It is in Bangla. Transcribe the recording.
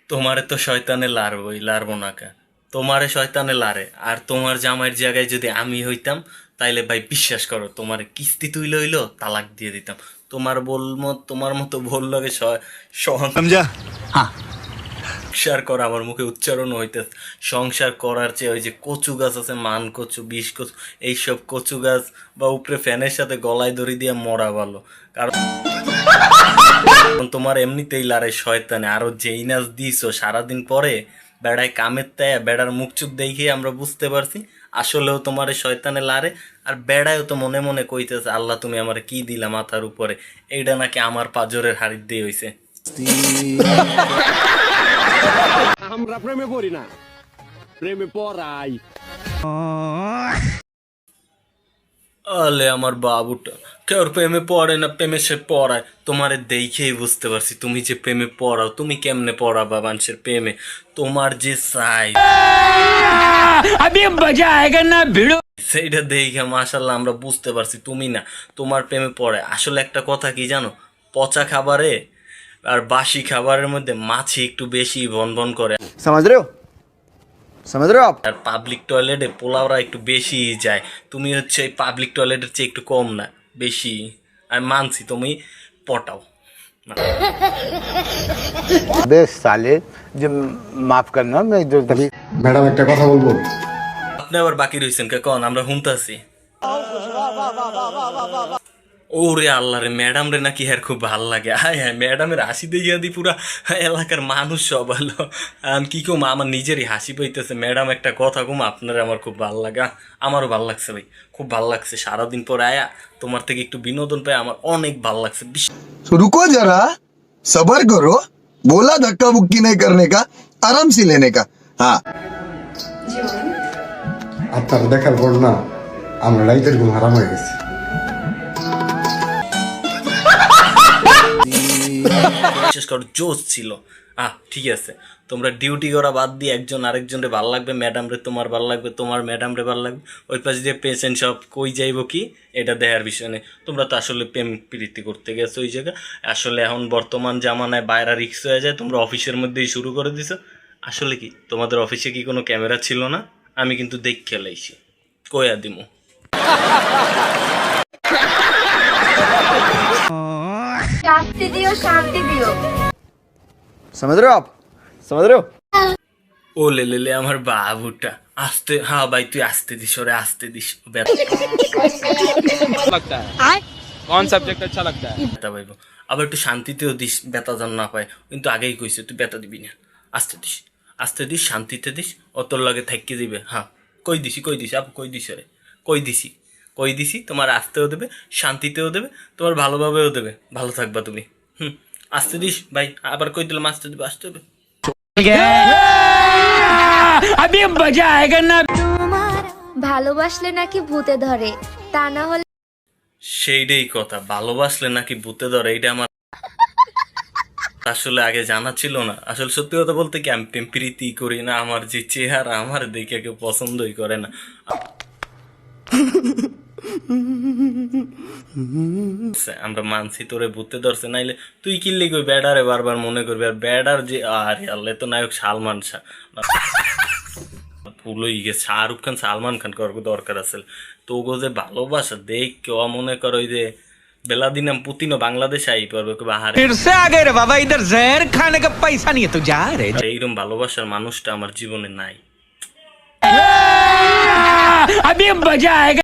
তোমারে তো শয়তানে লারবো না কা, তোমারে শয়তানে লারে। আর তোমার জামাইয়ের জায়গায় যদি আমি হইতাম তাইলে ভাই বিশ্বাস করো তোমার কিস্তি তুইলে হইলো তালাক দিয়ে দিতাম। তোমার মতো ভুল লাগে সংসার করা আমার মুখে উচ্চারণ হইতেছে। সংসার করার চেয়ে ওই যে কচু গাছ আছে, মান কচু, বিষ কচু, এইসব কচু গাছ বা উপরে ফ্যানের সাথে গলায় দড়ি দিয়ে মরা ভালো। কারণ তোমার এমনিতেই লারে শয়তানে, আরো যেই নাচ দিছো সারাদিন পরে বেড়ায় কামের তাই বেড়ার মুখ চুপ দেখে আমরা বুঝতে পারছি আসলেও তোমার শয়তানে লারে। আর বেড়ায়ও তো মনে মনে কইতেছে আল্লাহ তুমি আমার কি দিলা মাথার উপরে, এইটা নাকি আমার পাজরের হাড়ির দিয়ে হইছে। আমরা প্রেমে পড়ি না, প্রেমে পড়াই। আলে আমার বাবুটা কেউ প্রেমে পড়ে না, প্রেমে সে পড়ায়। তোমারে দেখেই বুঝতে পারছি তুমি যে প্রেমে পড়াও। তুমি কেমনে পড়াবা মানুষের প্রেমে? তোমার যে সাইজ সেইটা দেখে মাশাল্লাহ আমরা বুঝতে পারছি তুমি না, তোমার প্রেমে পড়ে। আসলে একটা কথা কি জানো, পচা খাবারে আর বাসি খাবারের মধ্যে মাছি একটু বেশি ভন করে। আর পাবলিক টয়লেটে পোলাওরা একটু বেশি যায়, তুমি হচ্ছে পাবলিক টয়লেটের চেয়ে একটু কম না, বেশি। আমি মানছি তুমি পটাও। বেশ সালে যে মাফ করনা, ম্যাডাম একটা কথা বলবো। আপনি আবার বাকি রয়েছেন কে কন, আমরা হুমতাছি। ওরে আল্লাহ রে, ম্যাডাম রে নাকি হ্যাঁ খুব ভাল লাগে। হ্যাঁ হ্যাঁ, ম্যাডামের হাসি দিয়ে দি পুরা এলাকার মানুষ সব হলো। কি কম, আমার নিজেরই হাসি পাইতেছে। ম্যাডাম একটা কথা কম, আপনার আমার খুব ভাল লাগে। আমারও ভাল লাগছে ভাই, খুব ভাল লাগছে। সারাদিন পরে আয়া তোমার থেকে একটু বিনোদন পাই আমার অনেক ভাল লাগছে। रुको जरा सबर करो, बोला धक्का बुक्की नहीं करने का, आराम से लेने का। हाँ আপনার দেখার পর না আমরা রাইতের ঘুম হারাম হয়ে গেছি। বিশেষ করে জোশ ছিল। ঠিক আছে, তোমরা ডিউটি করা বাদ দিয়ে একজন আরেকজনের ভাল লাগবে, ম্যাডাম রে তোমার ভাল লাগবে, তোমার ম্যাডাম রে ভাল লাগবে। ওই পাশে যে পেশেন্ট সব কই যাইব কি এটা দেখার বিষয় নেই। তোমরা তো আসলে প্রেম প্রীতি করতে গেছো ওই জায়গায়। আসলে এখন বর্তমান জামানায় বাইরে রিক্স হয়ে যায়, তোমরা অফিসের মধ্যেই শুরু করে দিছো। আসলে কি তোমাদের অফিসে কি কোনো ক্যামেরা ছিল না? আমি কিন্তু দেখ খেলাইছি, কইয়া দিমু। শাস্তি দিও, শান্তি দিও। समझ रहे हो आप, समझ रहे हो? ও লে আমার বাবুটা আস্তে। হ্যাঁ ভাই তুই আসতে দিস, ওরে আসতে দিস। कौन सब्जेक्ट अच्छा लगता है? ব্যথা পাইব, আবার একটু শান্তিতেও দিস, ব্যথা যেন না পায়। কিন্তু আগেই কইছে তুই ব্যথা দিবি না, আসতে দিস, আসতে দিস, শান্তিতে দিস। অতর লাগে থাকি দিবে। হ্যাঁ কই দিছি আপু, কই দিছি তোমার আসতেও দেবে, শান্তিতেও দেবে, তোমার ভালোভাবেও দেবে। ভালো থাকবা তুমি। আসতে দিস ভাই, আবার কই দিলাম আসতে দেবে, আসতে দেবে। তোমার ভালোবাসলে নাকি ভূতে ধরে, তা না হলে সেইটাই কথা, ভালোবাসলে নাকি ভূতে ধরে। এইটা আমার আসলে আগে জানা ছিল না। আসলে সত্যি কথা বলতে কি আমি প্রেম প্রীতি করি না, আমার যে চেহারা আমার দেখে কেউ পছন্দই করে না। আমরা মানছি তোরে ভূতে ধরছে, নাইলে তুই কিনলে কই ব্যাডারে বারবার মনে করবি। আর ব্যাডার যে আরে আল্লাহ তো নায়ক সালমান শাহ, ভুল হয়ে গেছে। শাহরুখ খান সালমান খান করবো দরকার আছে। তো গো যে ভালোবাসা দেখ কেউ মনে করো ওই যে बेलादीनम पुतिनो बांग्लादेश आई पड़বে বাহারে फिर से आ गए रे बाबा, इधर जहर खाने का पैसा नहीं है तो जा रे। এইরকম ভালোবাসার মানুষটা আমার জীবনে নাই। अभी मजा आएगा।